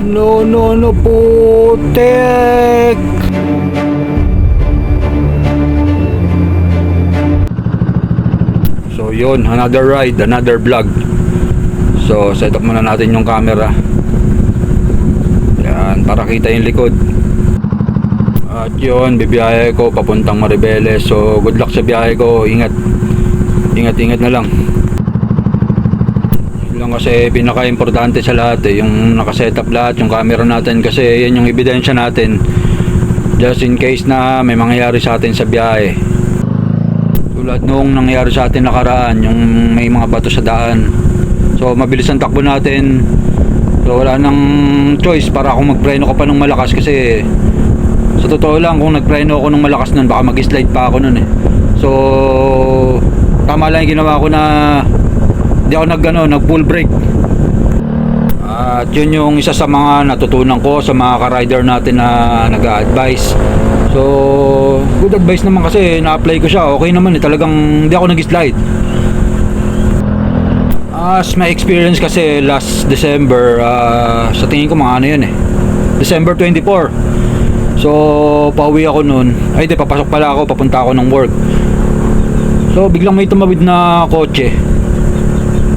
No, putek! So yun, another ride, another vlog. So set up muna natin yung camera. Yan, para kita yung likod. At yun, bibiyahe ko papuntang Maribeles. So good luck sa biyahe ko. Ingat na lang. Yun lang kasi pinaka-importante sa lahat yung nakaset up lahat, yung camera natin. Kasi yan yung ebidensya natin, just in case na may mangyayari sa atin sa biyahe. Tulad nung nangyari sa atin nakaraan, yung may mga bato sa daan. So mabilis ang takbo natin. So wala nang choice para akong magpreno ko pa ng malakas. Kasi sa totoo lang, kung nagpreno ako ng malakas nun, baka mag-slide pa ako nun eh. So tama lang yung ginawa ko na di ako nag full brake. At yun yung isa sa mga natutunan ko sa mga ka-rider natin na nag-a-advise. So good advice naman kasi na-apply ko siya. Okay naman eh, talagang hindi ako nag-slide. As my experience kasi last December, sa tingin ko mga ano yun eh, December 24. So pauwi ako noon. Ay di, papasok pala ako, papunta ako ng work. So biglang may tumawid na kotse.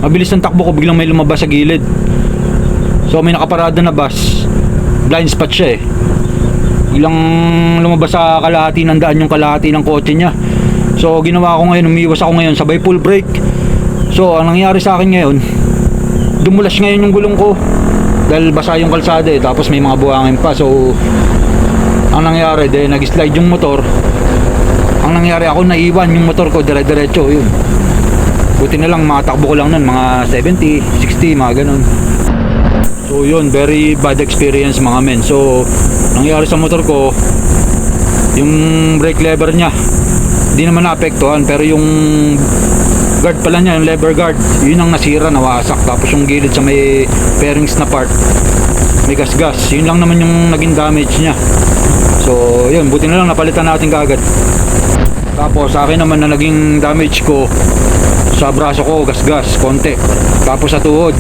Mabilis ang takbo ko, biglang may lumabas sa gilid. So may nakaparada na bus. Blind spot siya eh. Biglang lumabas sa kalahati ng daan yung kalahati ng kotse niya. So ginawa ko ngayon, umiwas ako ngayon, sabay full brake. So ang nangyari sa akin ngayon, dumulas ngayon yung gulong ko dahil basa yung kalsada eh, tapos may mga buhangin pa. So ang nangyari, nag-slide yung motor. Ang nangyari, ako naiwan yung motor ko dire-diretso yun. Buti na lang makatakbo ko lang nun mga 70, 60, mga ganun. So yun, very bad experience mga men. So nangyari sa motor ko, yung brake lever niya di naman naapektuhan, pero yung guard pala niya, yung lever guard, yun ang nasira, nawasak. Tapos yung gilid sa may fairings na part, may gas-gas. Yun lang naman yung naging damage niya. So yun, buti na lang napalitan natin kagad. Tapos sa akin naman na naging damage ko, sa braso ko gas-gas, konti. Tapos sa tuhod,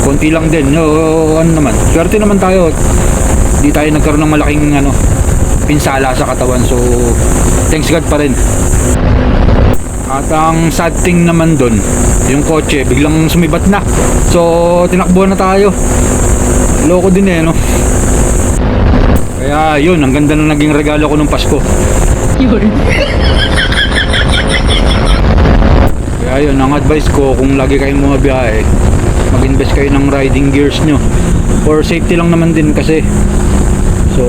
konti lang din. Ano naman, swerte naman tayo, di tayo nagkaroon ng malaking pinsala sa katawan. So thanks God pa rin. At ang sad thing naman dun, yung kotse biglang sumibat na. So tinakbo na tayo. Loko din eh, no? Kaya yun, ang ganda na naging regalo ko nung Pasko. Kaya yun, ang advice ko, kung lagi kayong bumabiyahe, mag-invest kayo ng riding gears nyo. For safety lang naman din kasi. So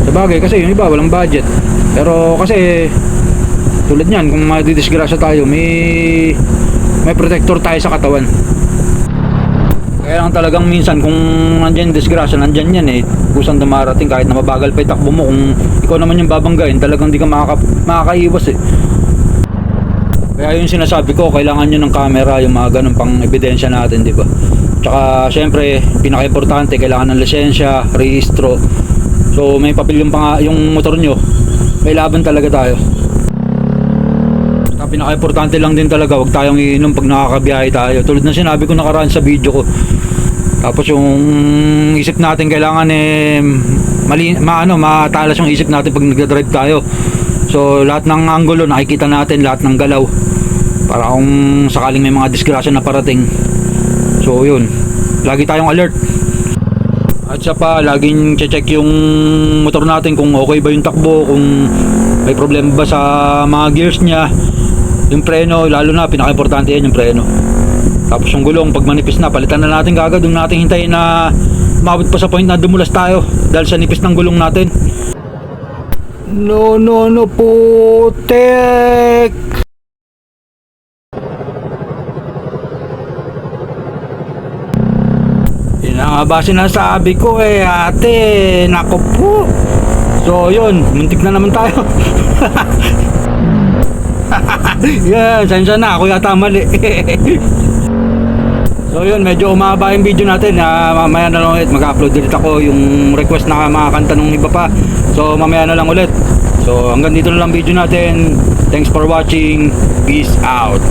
sabagay, kasi yung iba walang budget. Pero kasi tulad niyan, kung madidisgrasya tayo, may protector tayo sa katawan. Kaya lang talagang minsan kung nandyan disgrasya, nandyan yan eh, kusang dumarating. Kahit na mabagal pa itakbo mo, kung ikaw naman yung babanggain, talagang di ka makakaiwas eh. Kaya yung sinasabi ko, kailangan nyo ng camera, yung mga ganun pang ebidensya natin, di ba? Tsaka syempre, pinaka-importante, kailangan ng lisensya, rehistro. So may papel yung motor nyo, may laban talaga tayo. Pinaka-importante lang din talaga, wag tayong iinom pag nakakabiyahe tayo. Tulad ng sinabi ko nakaraan sa video ko. Tapos yung isip natin kailangan matalas yung isip natin pag nagdadrive tayo. So lahat ng anggulo nakikita natin, lahat ng galaw, para kung sakaling may mga disgrasya na parating. So yun, lagi tayong alert. At siya pa, laging check yung motor natin kung okay ba yung takbo, kung may problema ba sa mga gears niya. Yung preno, lalo na, pinaka-importante yan yung preno. Tapos yung gulong, pag manipis na, palitan na natin kagad. Huwag natin hintayin na umabot pa sa point na dumulas tayo dahil sa nipis ng gulong natin. No, putek! Yun nga ba sinasabi ko eh, ate, nako po. So yun, muntik na naman tayo. Yan, sensya na, ako yata mali. So yun, medyo umaba yung video natin. Mamaya na lang ulit mag-upload ulit ako yung request na mga kanta nung iba pa. So mamaya na lang ulit. So hanggang dito na lang video natin. Thanks for watching. Peace out.